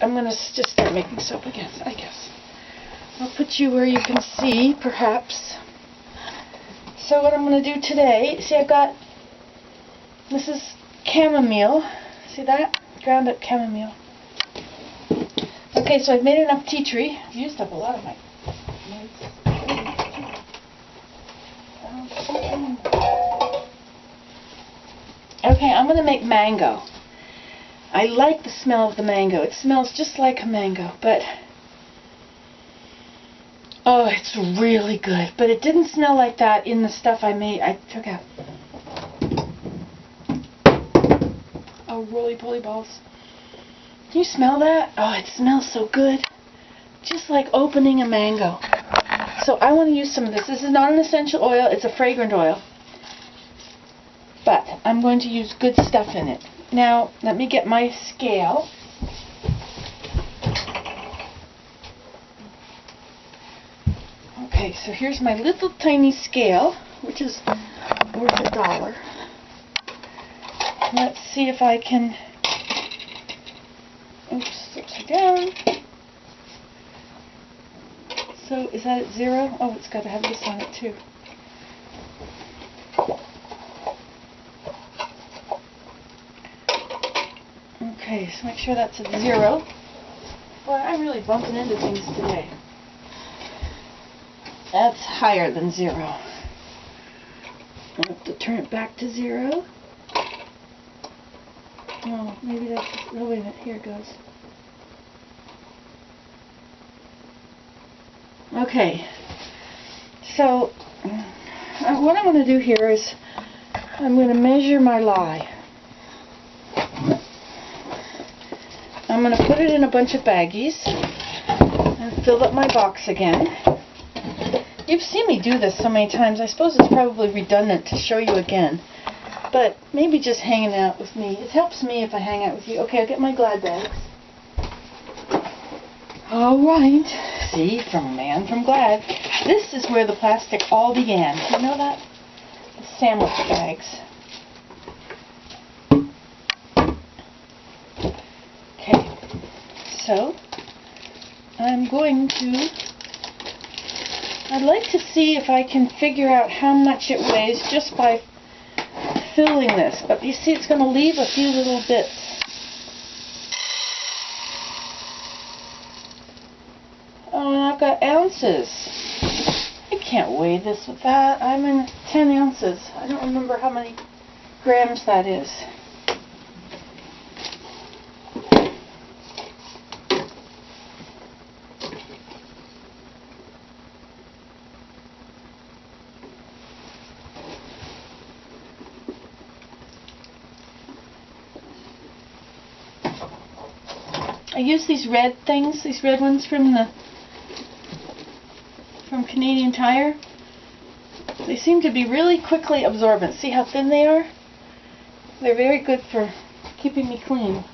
I'm going to just start making soap again, I guess. I'll put you where you can see, perhaps. So what I'm going to do today, see this is chamomile. See that? Ground up chamomile. Okay, so I've made enough tea tree. I've used up a lot of my Okay, I'm going to make mango. I like the smell of the mango. It smells just like a mango, but oh, it's really good. But it didn't smell like that in the stuff I took out. Oh, roly-poly balls. Can you smell that? Oh, it smells so good. Just like opening a mango. So I want to use some of this. This is not an essential oil. It's a fragrant oil. But I'm going to use good stuff in it. Now, let me get my scale. Okay, so here's my little tiny scale, which is worth $1. Let's see if I can... Oops, upside down. So, is that at 0? Oh, it's got to have this on it too. Okay, so make sure that's at 0. Boy, I'm really bumping into things today. That's higher than 0. I'll have to turn it back to 0. Oh, maybe that's... Oh, wait a minute. Here it goes. Okay. So, what I'm going to do here is I'm going to measure my lye. I'm going to put it in a bunch of baggies and fill up my box again. You've seen me do this so many times. I suppose it's probably redundant to show you again. But maybe just hanging out with me. It helps me if I hang out with you. Okay, I'll get my Glad bags. Alright. See, from Man from Glad. This is where the plastic all began. You know that? The sandwich bags. Okay. So, I'm going to... I'd like to see if I can figure out how much it weighs just by filling this. But you see, it's going to leave a few little bits. Oh, and I've got ounces. I can't weigh this with that. I'm in 10 ounces. I don't remember how many grams that is. I use these red things, these red ones from Canadian Tire. They seem to be really quickly absorbent. See how thin they are? They're very good for keeping me clean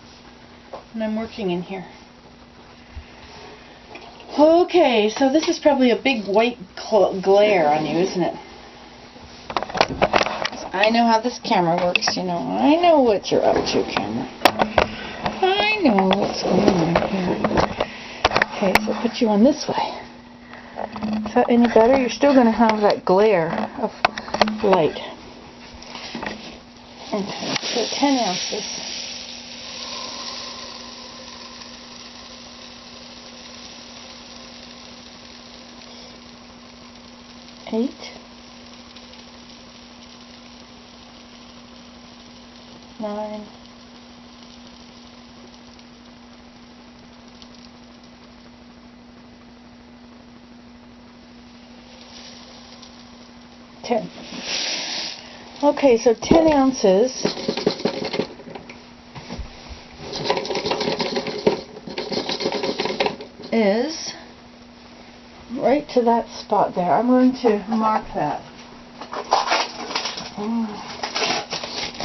when I'm working in here. Okay, so this is probably a big white glare on you, isn't it? I know how this camera works, you know. I know what you're up to, camera. I know what's going on here. Okay, so I'll put you on this way. Is that any better? You're still going to have that glare of light. Okay, so 10 ounces. Eight. 9. 10. Okay, so 10 ounces is right to that spot there. I'm going to mark that. I'm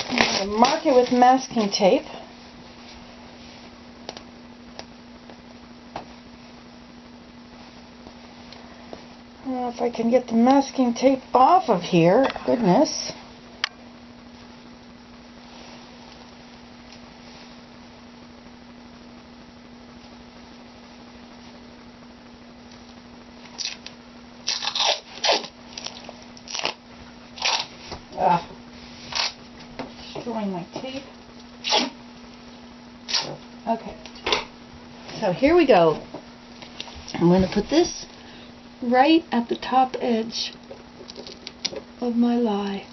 going to mark it with masking tape. If I can get the masking tape off of here, goodness. my tape. Okay. So here we go. I'm going to put this right at the top edge of my lie.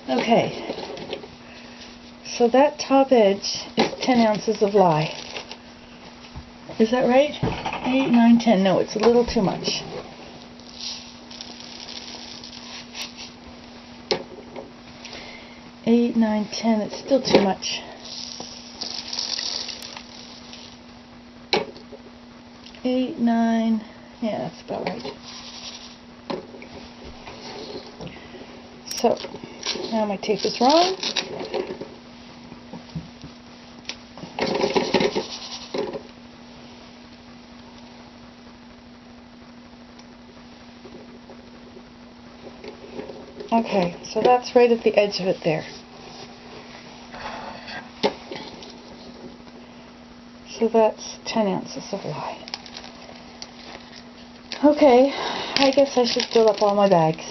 Okay, so that top edge is 10 ounces of lye. Is that right? 8, 9, 10. No, it's a little too much. Eight, 9, 10. It's still too much. 8, 9. Yeah, that's about right. So, now my tape is wrong. Okay, so that's right at the edge of it there. So that's 10 ounces of lye. Okay, I guess I should fill up all my bags.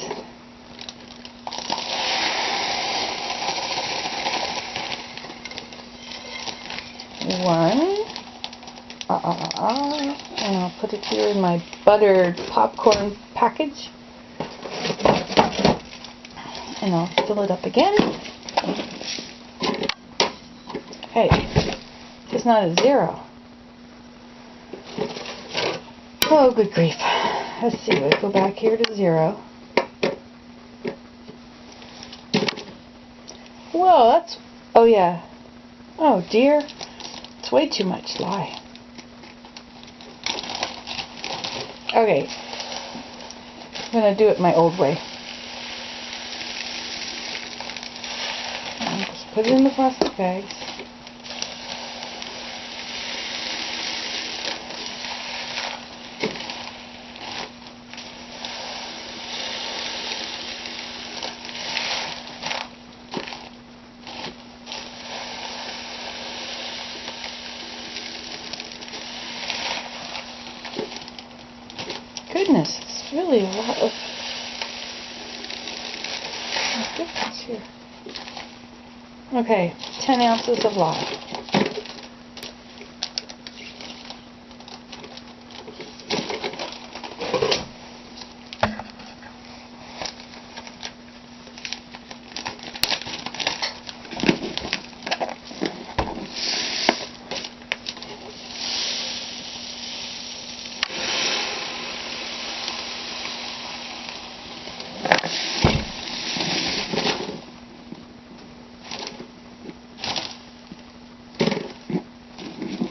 One. And I'll put it here in my buttered popcorn package. And I'll fill it up again. Hey, it's not a 0. Oh, good grief. Let's see, we go back here to 0. Whoa, that's, oh yeah. Oh dear, it's way too much lye. Okay, I'm going to do it my old way. Just put it in the plastic bags. Goodness, it's really a lot of difference here. Okay, 10 ounces of lye.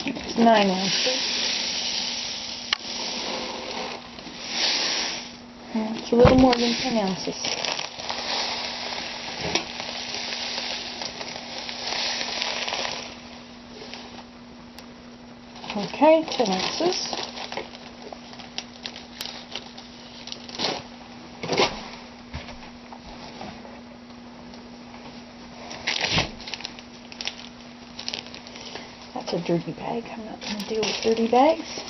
It's 9 ounces. It's a little more than 10 ounces. Okay, 10 ounces. That's a dirty bag. I'm not going to deal with dirty bags.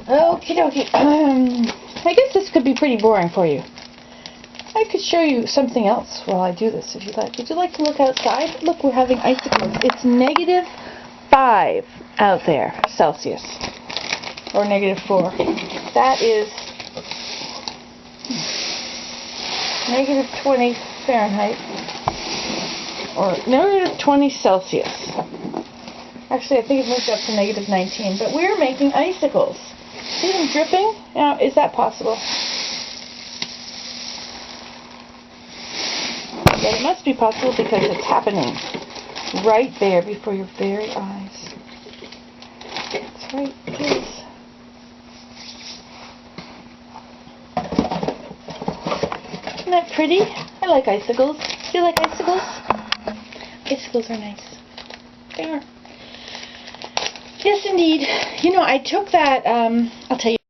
Okie dokie. I guess this could be pretty boring for you. I could show you something else while I do this if you'd like. Would you like to look outside? Look, we're having icicles. It's -5 out there, Celsius. Or -4. That is -20 Fahrenheit. Or -20 Celsius. Actually, I think it moved up to -19. But we're making icicles. See them dripping? Now, is that possible? Well, it must be possible because it's happening right there before your very eyes. That's right, it is. Isn't that pretty? I like icicles. Do you like icicles? Icicles are nice. They are. Yes, indeed. You know, I took that, I'll tell you.